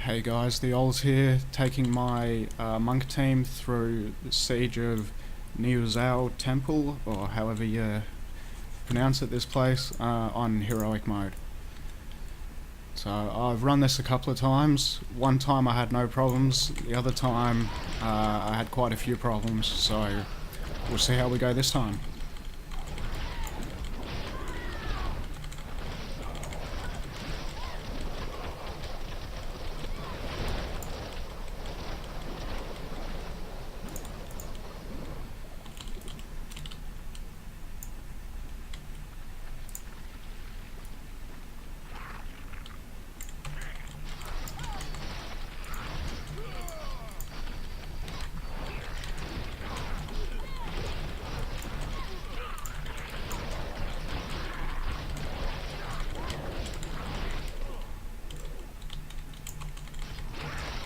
Hey guys, the Ols here, taking my monk team through the siege of Nizuao Temple, or however you pronounce it, this place, on heroic mode. So I've run this a couple of times. One time I had no problems, the other time I had quite a few problems, so we'll see how we go this time.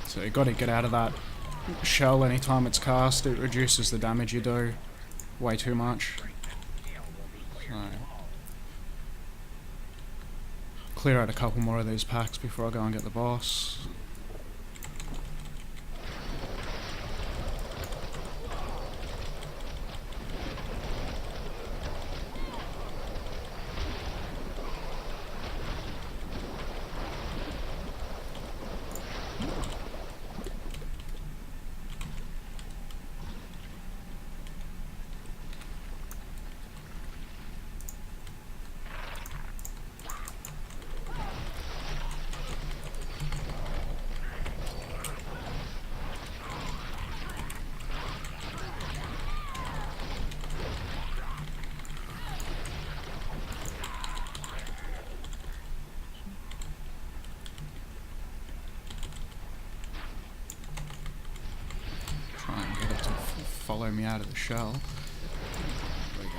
So you got to get out of that shell anytime it's cast. It reduces the damage you do way too much. So clear out a couple more of these packs before I go and get the boss. Try and get it to follow me out of the shell. There we go.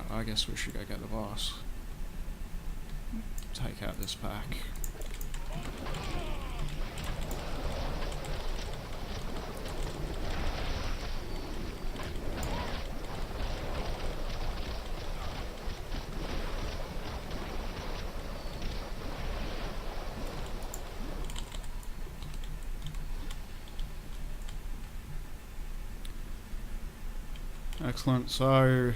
I guess we should go get the boss. Take out this pack. Excellent, so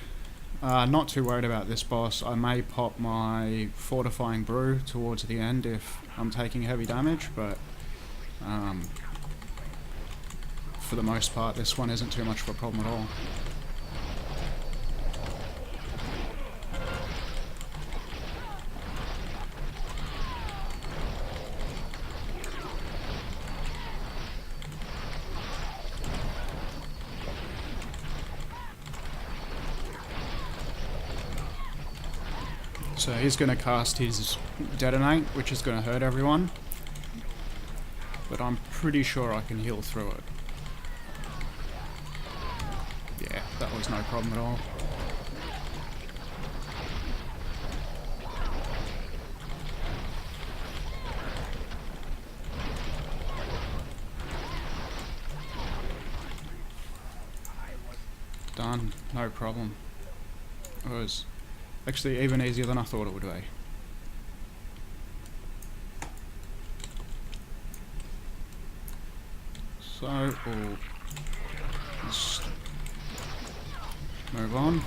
not too worried about this boss. I may pop my fortifying brew towards the end if I'm taking heavy damage, but for the most part this one isn't too much of a problem at all. So he's going to cast his detonate, which is going to hurt everyone, but I'm pretty sure I can heal through it. Yeah, that was no problem at all. Done, no problem. It was actually even easier than I thought it would be. So we'll just move on.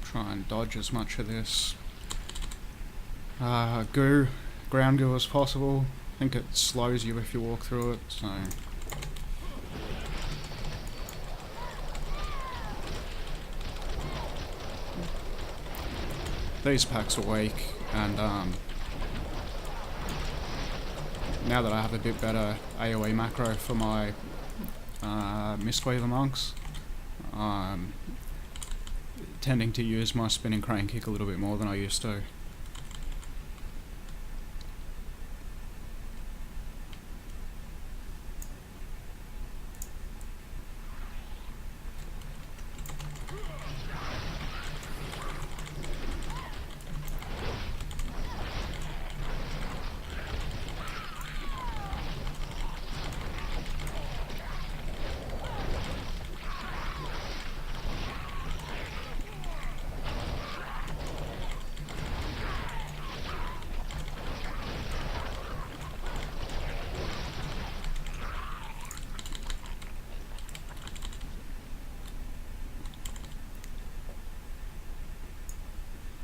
Try and dodge as much of this ground goo as possible. I think it slows you if you walk through it, so these packs are weak, and now that I have a bit better AoE macro for my Mistweaver monks, tending to use my spinning crane kick a little bit more than I used to.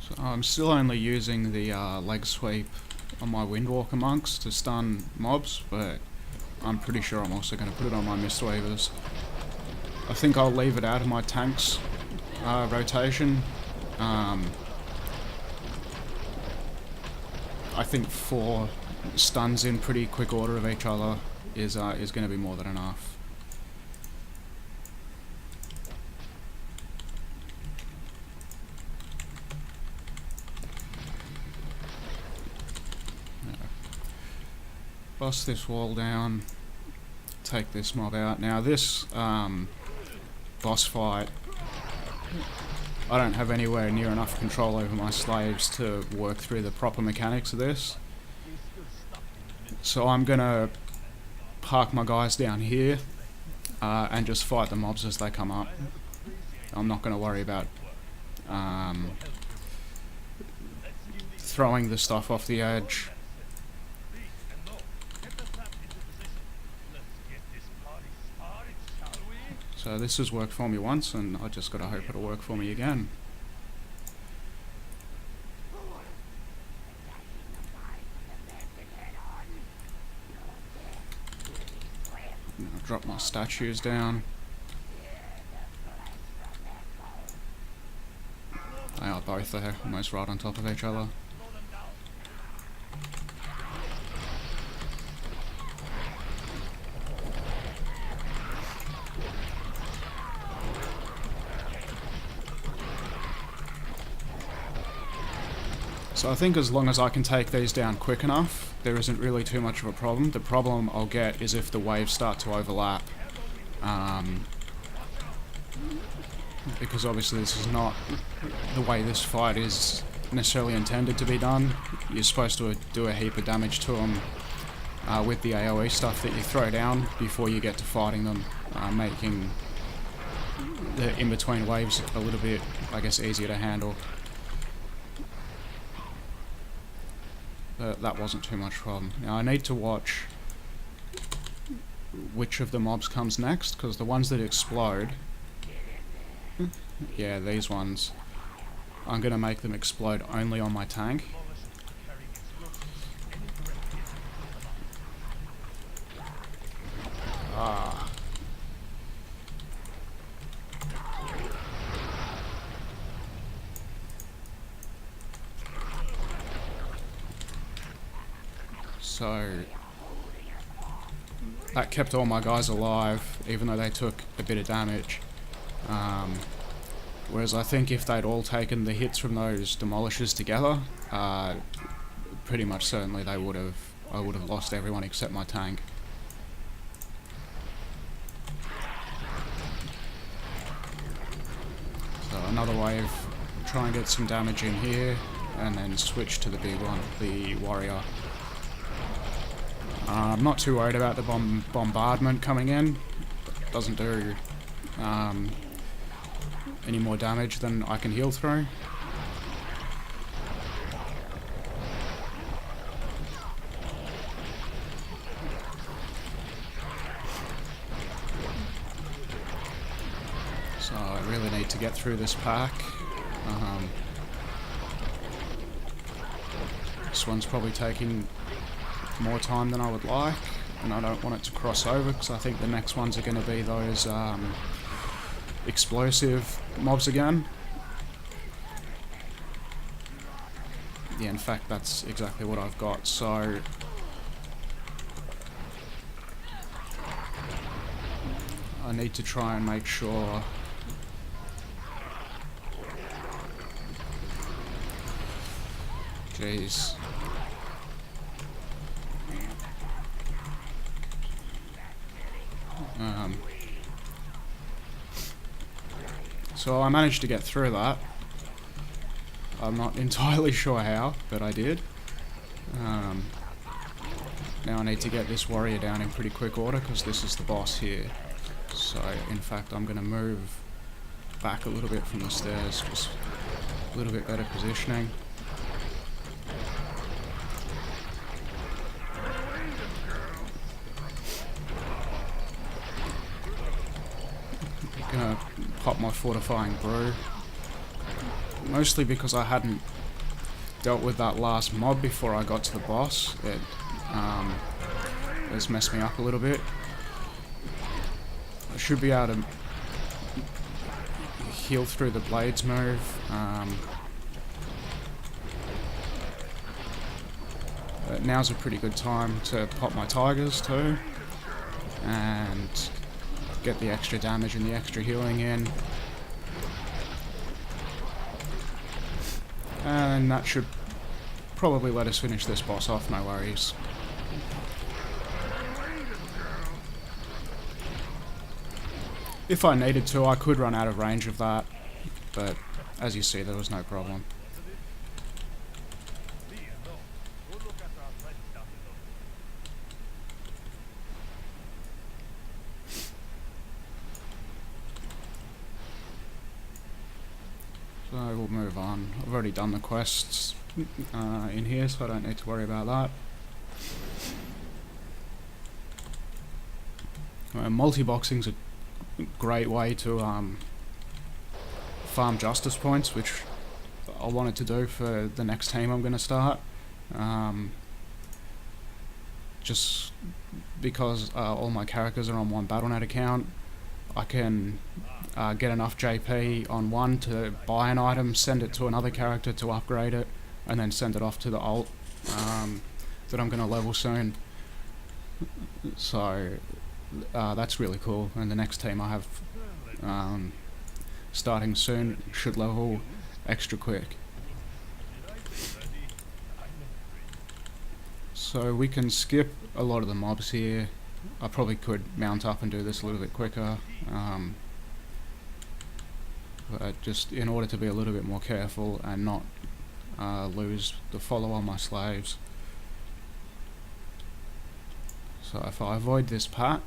So I'm still only using the leg sweep on my Windwalker monks to stun mobs, but I'm pretty sure I'm also going to put it on my Mistweavers. I think I'll leave it out of my tanks rotation. I think 4 stuns in pretty quick order of each other is going to be more than enough. Bust this wall down, take this mob out. Now this boss fight, I don't have anywhere near enough control over my slaves to work through the proper mechanics of this. So I'm gonna park my guys down here and just fight the mobs as they come up. I'm not gonna worry about throwing the stuff off the edge. So this has worked for me once, and I just gotta hope it'll work for me again. I'll drop my statues down. They are both there, almost right on top of each other. So I think as long as I can take these down quick enough, there isn't really too much of a problem. The problem I'll get is if the waves start to overlap. Because obviously this is not the way this fight is necessarily intended to be done. You're supposed to do a heap of damage to them with the AoE stuff that you throw down before you get to fighting them, making the in-between waves a little bit, I guess, easier to handle. That wasn't too much problem. Now I need to watch which of the mobs comes next, because the ones that explode, yeah, these ones, I'm going to make them explode only on my tank. So that kept all my guys alive, even though they took a bit of damage. Whereas I think if they'd all taken the hits from those demolishers together, pretty much certainly I would have lost everyone except my tank. So another wave, try and get some damage in here, and then switch to the big one, the warrior. I'm not too worried about the bombardment coming in. It doesn't do any more damage than I can heal through. So I really need to get through this pack. This one's probably taking more time than I would like, and I don't want it to cross over because I think the next ones are going to be those explosive mobs again. Yeah, in fact that's exactly what I've got, so I need to try and make sure jeez. So I managed to get through that. I'm not entirely sure how, but I did. Now I need to get this warrior down in pretty quick order because this is the boss here. So in fact I'm going to move back a little bit from the stairs, just a little bit better positioning. Gonna pop my fortifying brew. mostly because I hadn't dealt with that last mob before I got to the boss. It's messed me up a little bit. I should be able to heal through the blades move. But now's a pretty good time to pop my tigers too, and get the extra damage and the extra healing in. And that should probably let us finish this boss off, no worries. If I needed to, I could run out of range of that, but as you see, there was no problem. So we'll move on. I've already done the quests in here, so I don't need to worry about that. Multiboxing's a great way to farm justice points, which I wanted to do for the next team I'm going to start. Just because all my characters are on one Battle.net account, I can get enough JP on one to buy an item, send it to another character to upgrade it, and then send it off to the alt that I'm going to level soon. So that's really cool, and the next team I have starting soon should level extra quick. So we can skip a lot of the mobs here. I probably could mount up and do this a little bit quicker, but just in order to be a little bit more careful and not lose the follow on my slaves. So if I avoid this pack,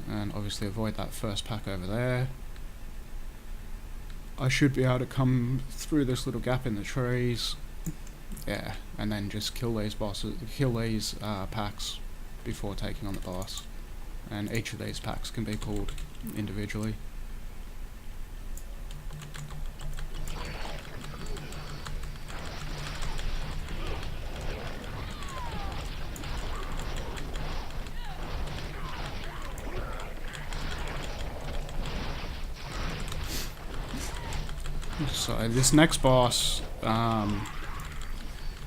and obviously avoid that first pack over there, I should be able to come through this little gap in the trees, yeah, and then just kill these packs before taking on the boss. And each of these packs can be pulled individually. So this next boss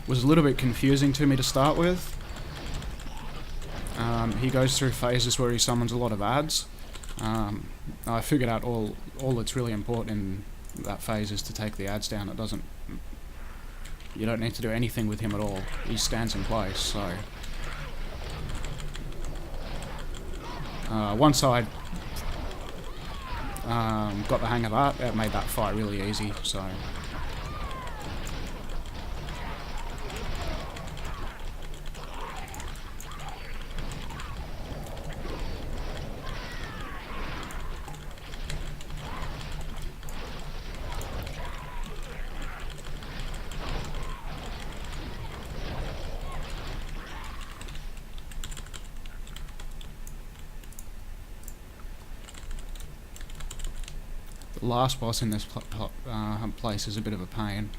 was a little bit confusing to me to start with. He goes through phases where he summons a lot of ads. I figured out all that's really important in that phase is to take the ads down. You don't need to do anything with him at all. He stands in place. So once I got the hang of that, it made that fight really easy. So the last boss in this place is a bit of a pain.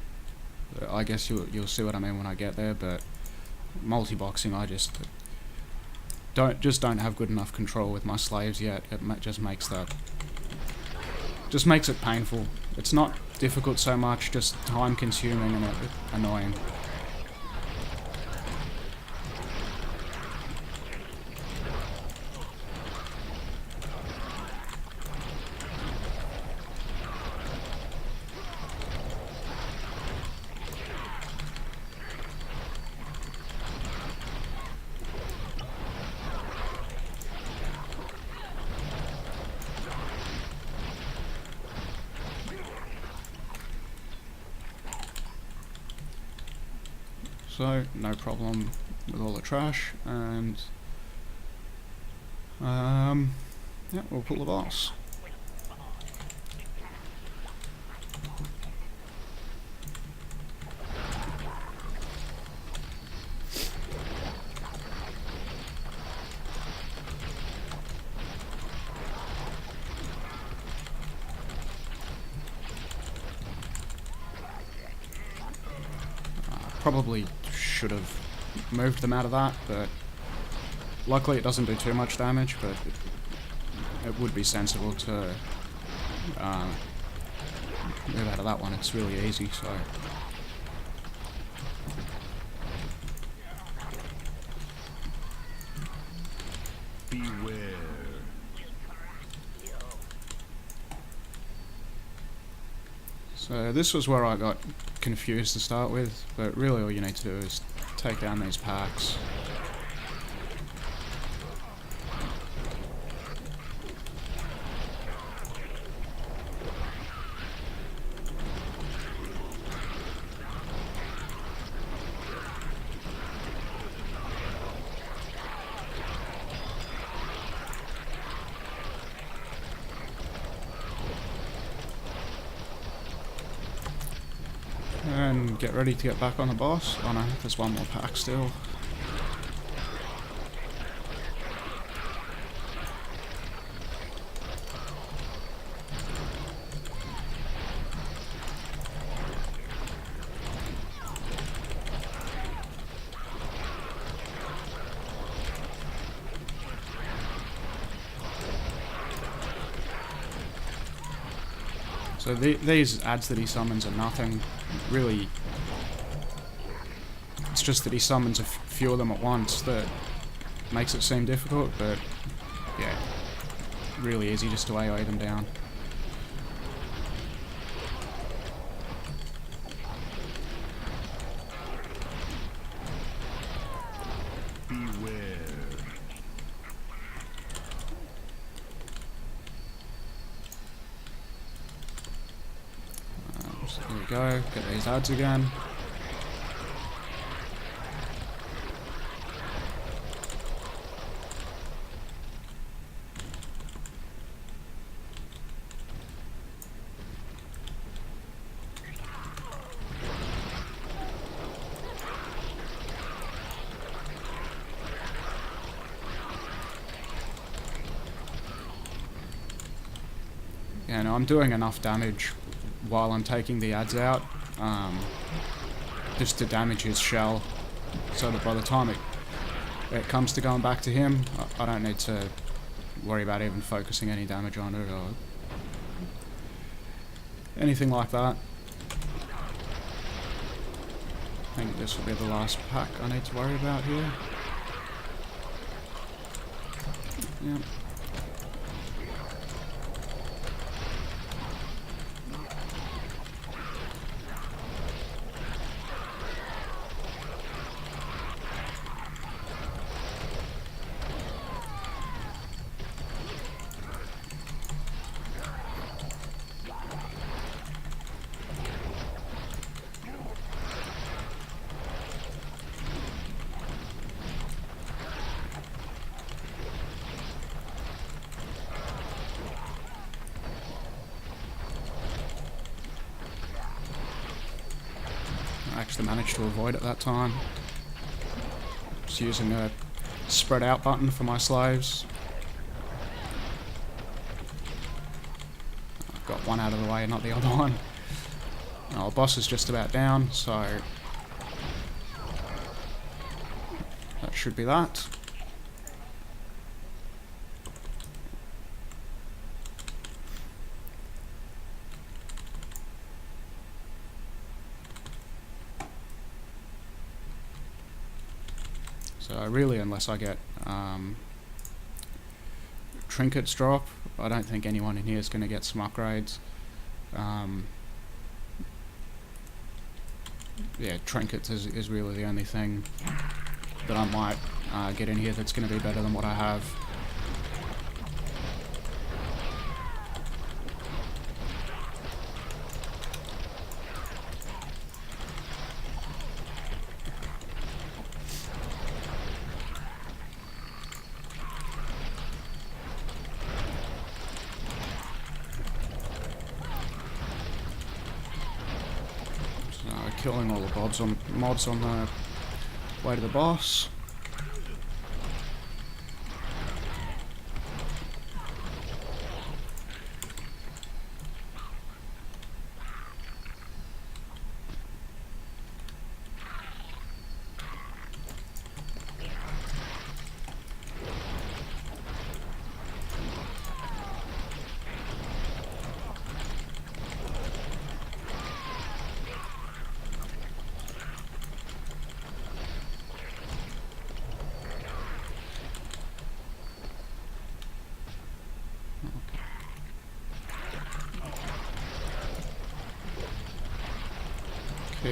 I guess you'll see what I mean when I get there, but multiboxing, I just don't have good enough control with my slaves yet. It just makes it painful. It's not difficult so much, just time consuming and annoying. So, no problem with all the trash, and yeah, we'll pull the boss. probably should have moved them out of that, but luckily it doesn't do too much damage, but it would be sensible to move out of that one. It's really easy, so... Beware. So this was where I got confused to start with, but really all you need to do is take down these packs. And get ready to get back on the boss. Oh no, there's one more pack still. So these adds that he summons are nothing, really. It's just that he summons a few of them at once that makes it seem difficult, but yeah, really easy just to AoE them down. So there we go, get these ads again. Yeah, no, I'm doing enough damage while I'm taking the ads out, just to damage his shell, so that by the time it comes to going back to him, I don't need to worry about even focusing any damage on it or anything like that. I think this will be the last pack I need to worry about here. Yep. I actually managed to avoid it that time. Just using a spread out button for my slaves. I've got one out of the way, not the other one. Oh, the boss is just about down, so that should be that. So really, unless I get trinkets drop, I don't think anyone in here is going to get some upgrades. Yeah, trinkets is really the only thing that I might get in here that's going to be better than what I have. Killing all the mobs on the way to the boss.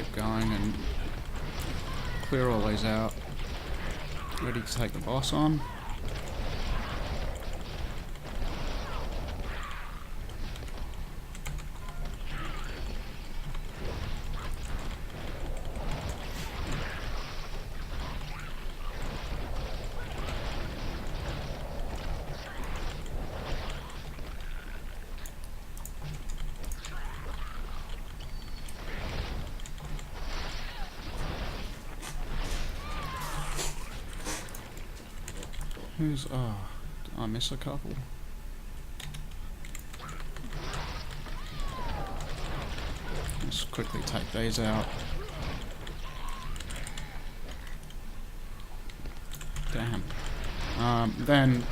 keep going and clear all these out. Ready to take the boss on. Who's... oh, did I miss a couple? Let's quickly take these out. Damn. Then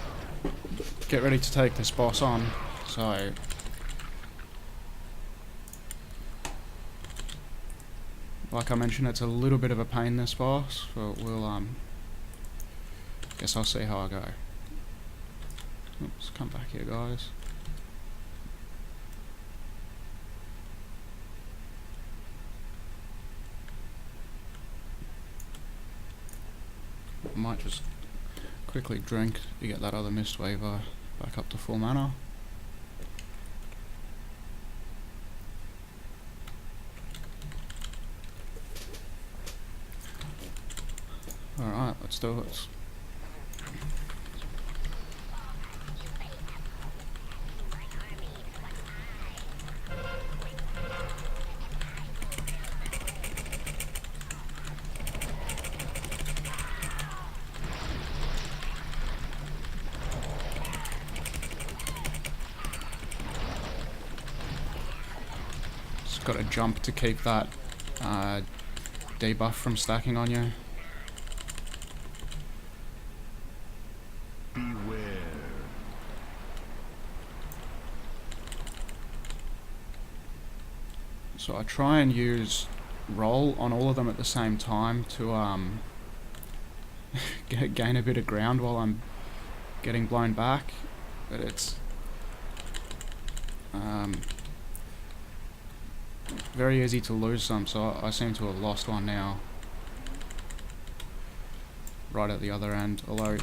get ready to take this boss on. So like I mentioned, it's a little bit of a pain, this boss, but we'll guess I'll see how I go. Oops, come back here, guys. I might just quickly drink to get that other Mist Weaver back up to full mana. Alright, let's do it. Just gotta jump to keep that debuff from stacking on you. Beware. So I try and use roll on all of them at the same time to gain a bit of ground while I'm getting blown back, but it's very easy to lose some, so I seem to have lost one now. Right at the other end, although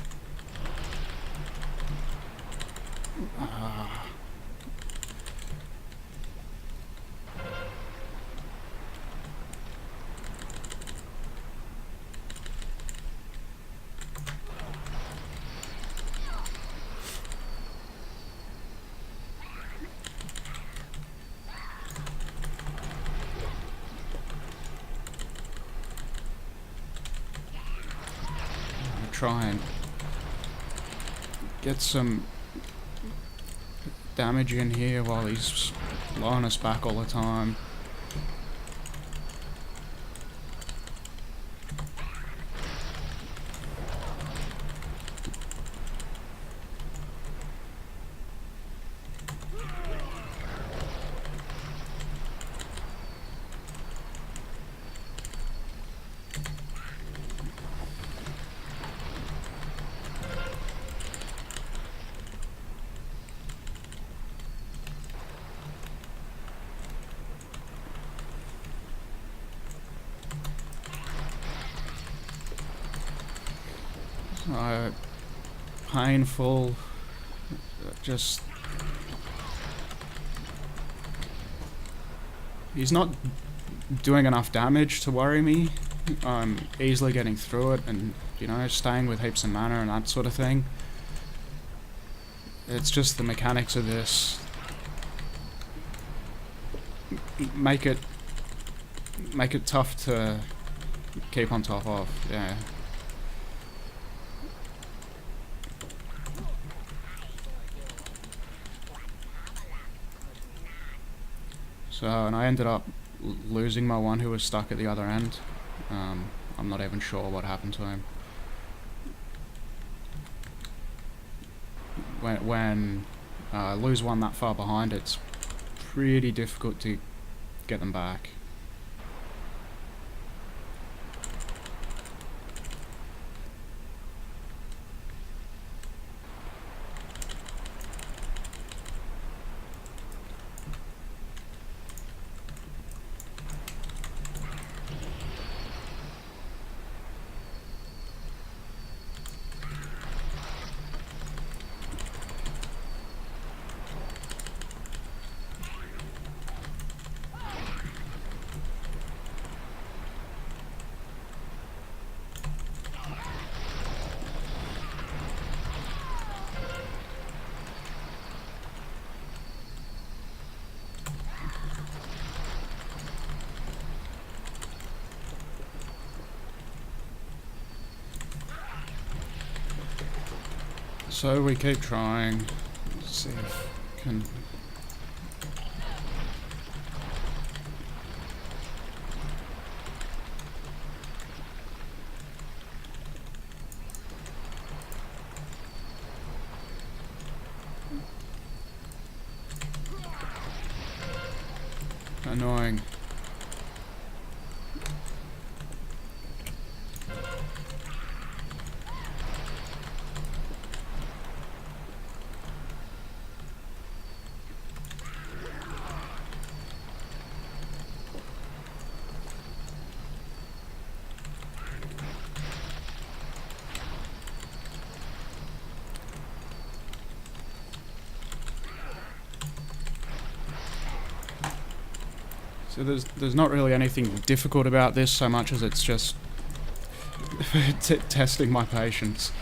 try and get some damage in here while he's blowing us back all the time. Painful, just he's not doing enough damage to worry me. I'm easily getting through it and, you know, staying with heaps of mana and that sort of thing. It's just the mechanics of this make it tough to keep on top of, yeah. So, and I ended up losing my one who was stuck at the other end. I'm not even sure what happened to him. When lose one that far behind, it's pretty difficult to get them back. So we keep trying. Let's see if we can. Annoying. So there's not really anything difficult about this so much as it's just testing my patience.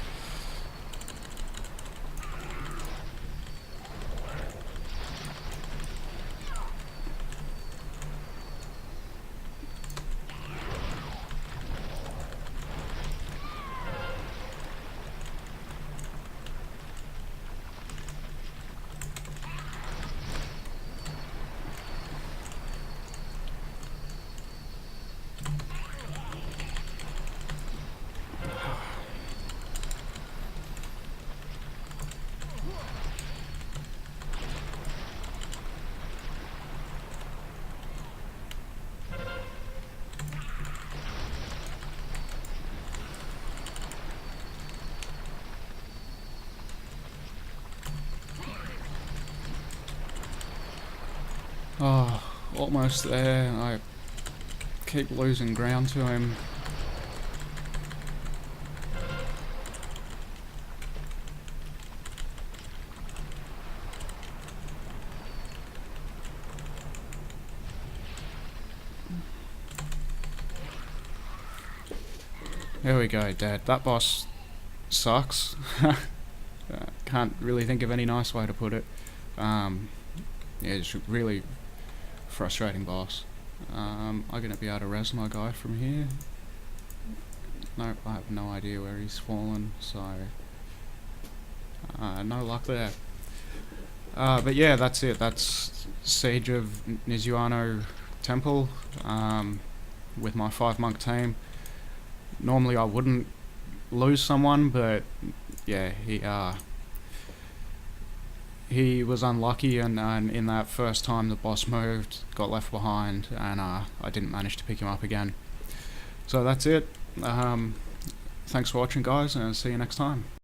Oh, almost there. I keep losing ground to him. There we go, dead. That boss sucks. Can't really think of any nice way to put it. Yeah, it's a really frustrating boss. I'm gonna be able to res my guy from here. Nope, I have no idea where he's fallen, so no luck there. But yeah, that's it. That's Siege of Nizuao Temple with my 5-monk team. Normally I wouldn't lose someone, but yeah, he was unlucky, and in that first time the boss moved, got left behind, and I didn't manage to pick him up again. So that's it. Thanks for watching, guys, and see you next time.